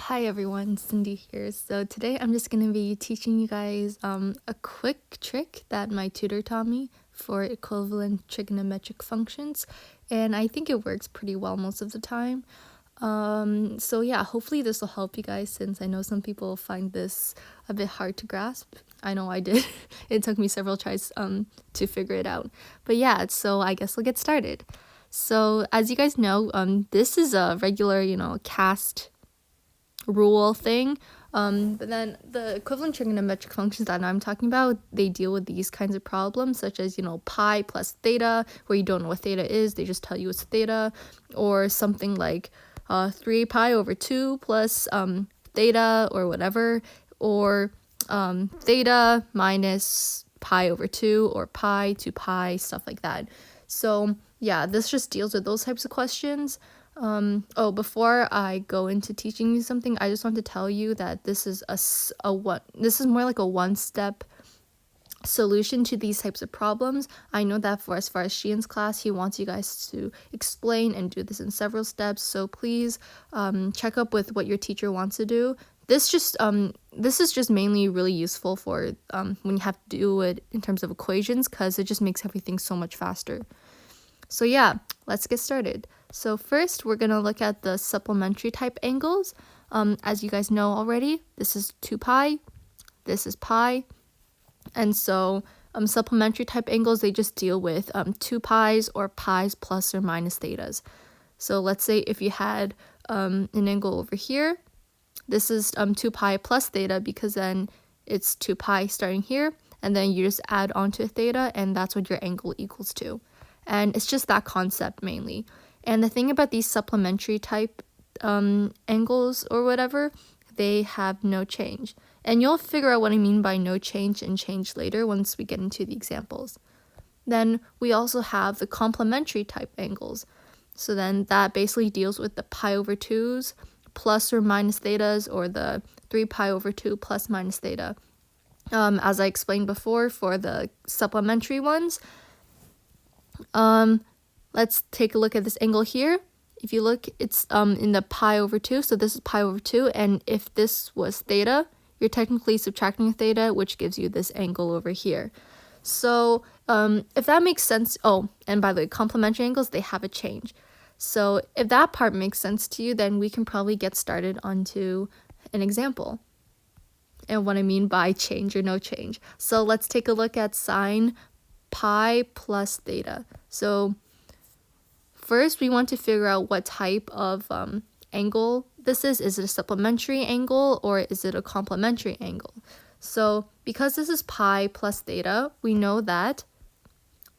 Hi everyone, Cindy here. So today I'm just going to be teaching you guys a quick trick that my tutor taught me for equivalent trigonometric functions, and I think it works pretty well most of the time. So yeah, hopefully this will help you guys, since I know some people find this a bit hard to grasp. I know I did. It took me several tries to figure it out. But yeah, so I guess we'll get started. So as you guys know, this is a regular, cast rule thing, but then the equivalent trigonometric functions that I'm talking about, they deal with these kinds of problems, such as pi plus theta, where you don't know what theta is, they just tell you it's theta, or something like 3 pi over 2 plus theta or whatever, or theta minus pi over 2, or pi to pi, stuff like that. So yeah, this just deals with those types of questions. Before I go into teaching you something, I just want to tell you that this is this is more like a one-step solution to these types of problems. I know that for as far as Sheehan's class, he wants you guys to explain and do this in several steps. So please check up with what your teacher wants to do. This is just mainly really useful for when you have to do it in terms of equations, because it just makes everything so much faster. So yeah, let's get started. So first, we're going to look at the supplementary type angles. As you guys know already, this is 2 pi, this is pi. And so supplementary type angles, they just deal with 2 pi's or pi's plus or minus thetas. So let's say if you had an angle over here, this is 2 pi plus theta, because then it's 2 pi starting here, and then you just add on to theta, and that's what your angle equals to. And it's just that concept mainly. And the thing about these supplementary type angles or whatever, they have no change. And you'll figure out what I mean by no change and change later once we get into the examples. Then we also have the complementary type angles. So then that basically deals with the pi over 2's plus or minus thetas, or the 3 pi over 2 plus minus theta. As I explained before, for the supplementary ones, let's take a look at this angle here. If you look, it's in the pi over 2, so this is pi over 2, and if this was theta, you're technically subtracting a theta, which gives you this angle over here. So if that makes sense, and by the way, complementary angles, they have a change. So if that part makes sense to you, then we can probably get started onto an example and what I mean by change or no change. So let's take a look at sine pi plus theta. So first, we want to figure out what type of angle this is. Is it a supplementary angle or is it a complementary angle? So because this is pi plus theta, we know that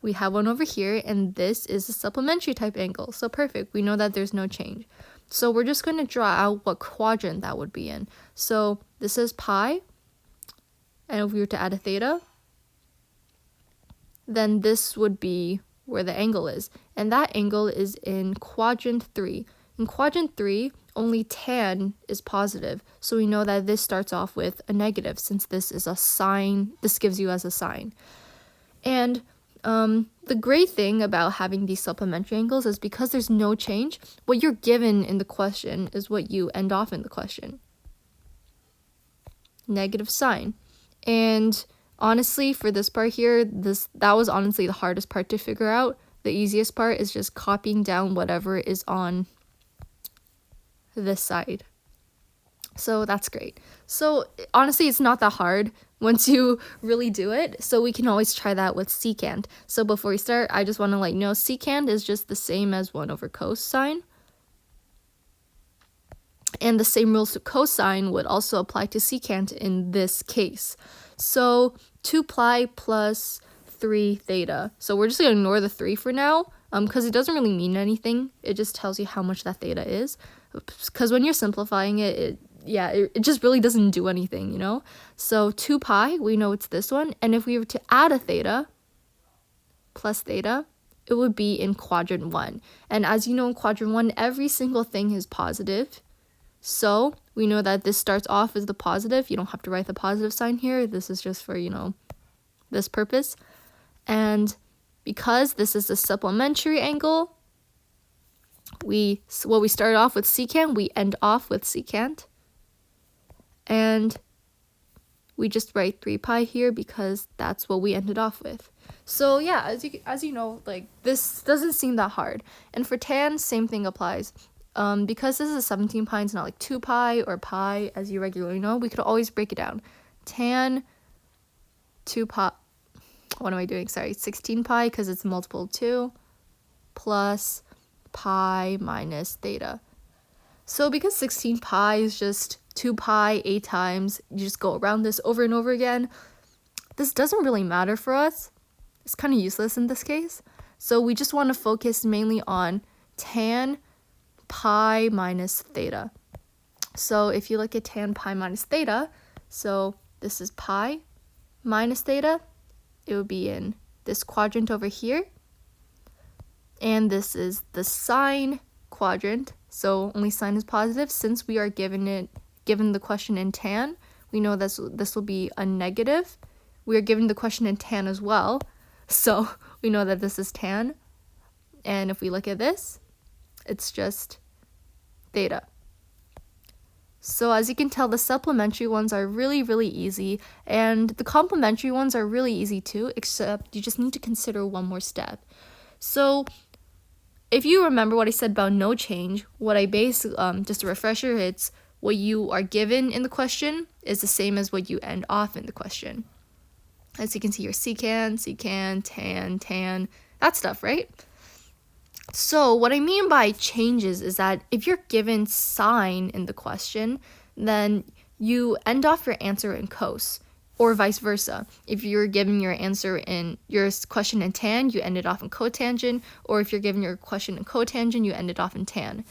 we have one over here, and this is a supplementary type angle. So perfect. We know that there's no change. So we're just going to draw out what quadrant that would be in. So this is pi, and if we were to add a theta, then this would be where the angle is. And that angle is in quadrant 3. In quadrant 3, only tan is positive. So we know that this starts off with a negative, since this is a sine. This gives you as a sine. And the great thing about having these supplementary angles is because there's no change, what you're given in the question is what you end off in the question. Negative sine. And honestly, for this part here, that was honestly the hardest part to figure out. The easiest part is just copying down whatever is on this side. So that's great. So honestly, it's not that hard once you really do it. So we can always try that with secant. So before we start, I just want to let you know secant is just the same as 1 over cosine. And the same rules to cosine would also apply to secant in this case. So 2 pi plus 3 theta. So we're just going to ignore the 3 for now, because it doesn't really mean anything. It just tells you how much that theta is. Because when you're simplifying it just really doesn't do anything, So 2 pi, we know it's this one. And if we were to add a theta plus theta, it would be in quadrant 1. And as you know, in quadrant 1, every single thing is positive. So we know that this starts off as the positive. You don't have to write the positive sign here. This is just for, this purpose. And because this is a supplementary angle, what we started off with secant, we end off with secant. And we just write 3 pi here because that's what we ended off with. So yeah, as you know, like this doesn't seem that hard. And for tan, same thing applies. Because this is 17 pi, it's not like 2 pi or pi as you regularly know, we could always break it down. Tan 2 pi, what am I doing? Sorry, 16 pi because it's a multiple of 2 plus pi minus theta. So because 16 pi is just 2 pi 8 times, you just go around this over and over again, this doesn't really matter for us. It's kind of useless in this case. So we just want to focus mainly on tan pi minus theta. So if you look at tan pi minus theta, so this is pi minus theta, it would be in this quadrant over here. And this is the sine quadrant, so only sine is positive. Since we are given the question in tan, we know this will be a negative. We are given the question in tan as well, so we know that this is tan. And if we look at this, it's just theta. So as you can tell, the supplementary ones are really, really easy, and the complementary ones are really easy too, except you just need to consider one more step. So if you remember what I said about no change, what I base, just a refresher, it's what you are given in the question is the same as what you end off in the question. As you can see here, secant, tan, that stuff, right? So what I mean by changes is that if you're given sine in the question, then you end off your answer in cos, or vice versa. If you're given your answer in your question in tan, you end it off in cotangent, or if you're given your question in cotangent, you end it off in tan.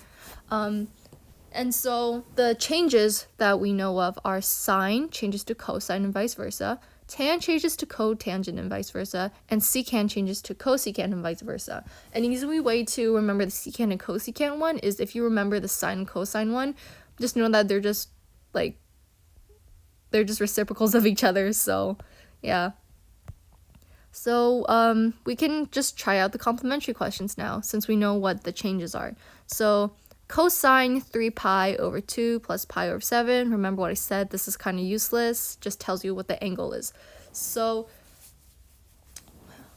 And so the changes that we know of are sine changes to cosine and vice versa, tan changes to cotangent and vice versa, and secant changes to cosecant and vice versa. An easy way to remember the secant and cosecant one is if you remember the sine and cosine one, just know that they're just reciprocals of each other. So yeah. So we can just try out the complementary questions now since we know what the changes are. So cosine 3 pi over 2 plus pi over 7. Remember what I said, this is kind of useless, just tells you what the angle is. So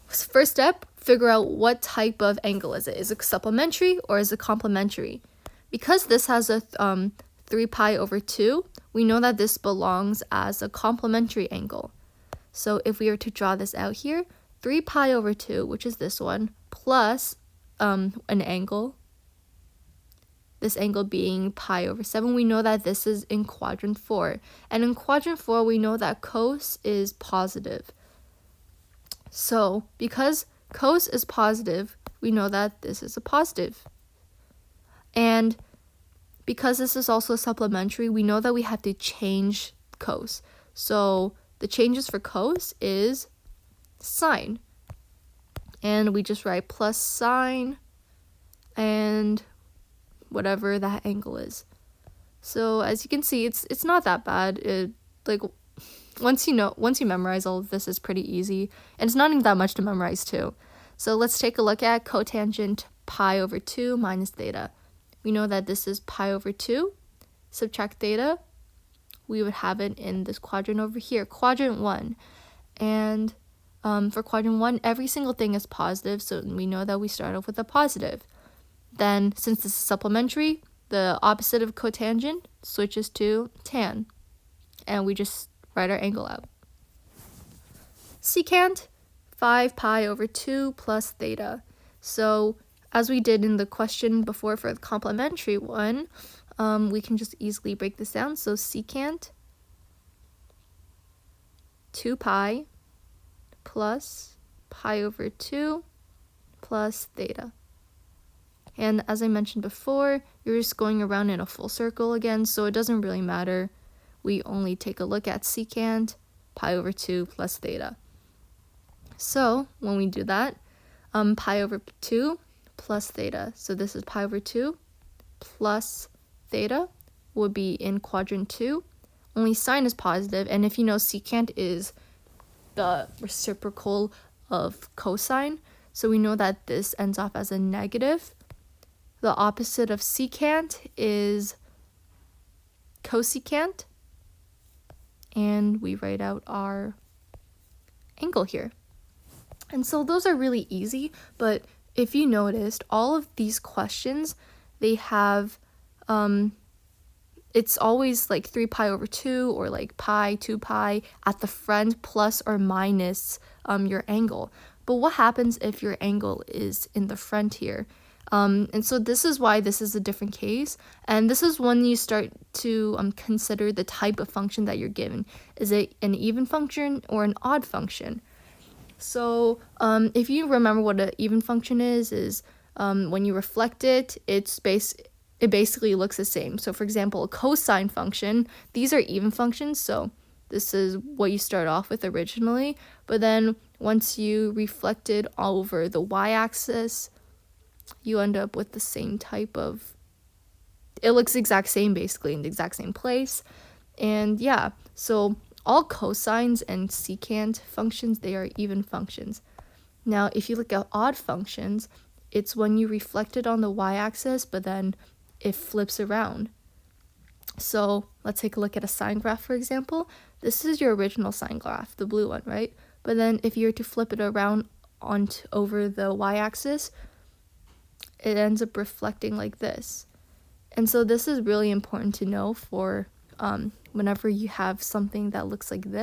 first step, figure out what type of angle is it. Is it supplementary or is it complementary? Because this has a 3 pi over 2, we know that this belongs as a complementary angle. So if we were to draw this out here, 3 pi over 2, which is this one, plus an angle, this angle being pi over 7, we know that this is in quadrant 4. And in quadrant 4, we know that cos is positive. So because cos is positive, we know that this is a positive. And because this is also supplementary, we know that we have to change cos. So the changes for cos is sine. And we just write plus sine and whatever that angle is. So as you can see, it's not that bad. Once you memorize all of this, it's pretty easy, and it's not even that much to memorize too. So let's take a look at cotangent pi over 2 minus theta. We know that this is pi over 2. Subtract theta, we would have it in this quadrant over here, quadrant 1. And for quadrant 1, every single thing is positive, so we know that we start off with a positive. Then, since this is supplementary, the opposite of cotangent switches to tan, and we just write our angle out. Secant, 5 pi over 2 plus theta. So, as we did in the question before for the complementary one, we can just easily break this down. So, secant 2 pi plus pi over 2 plus theta. And as I mentioned before, you're just going around in a full circle again, so it doesn't really matter. We only take a look at secant pi over 2 plus theta. So when we do that, pi over 2 plus theta. So this is pi over 2 plus theta would be in quadrant 2. Only sine is positive, and if you know secant is the reciprocal of cosine, so we know that this ends off as a negative. The opposite of secant is cosecant. and we write out our angle here. And so those are really easy, but if you noticed, all of these questions, they have, it's always like 3 pi over 2 or like pi, 2 pi at the front plus or minus your angle. But what happens if your angle is in the front here? And so this is why this is a different case. And this is when you start to consider the type of function that you're given. Is it an even function or an odd function? So if you remember what an even function is when you reflect it, it basically looks the same. So for example, a cosine function, these are even functions, so this is what you start off with originally, but then once you reflect it all over the y-axis, you end up with the same type of, it looks the exact same basically in the exact same place. And yeah, so all cosines and secant functions, they are even functions. Now, if you look at odd functions, it's when you reflect it on the y-axis, but then it flips around. So let's take a look at a sine graph, for example. This is your original sine graph, the blue one, right? But then if you were to flip it around over the y-axis, it ends up reflecting like this. And so this is really important to know for whenever you have something that looks like this.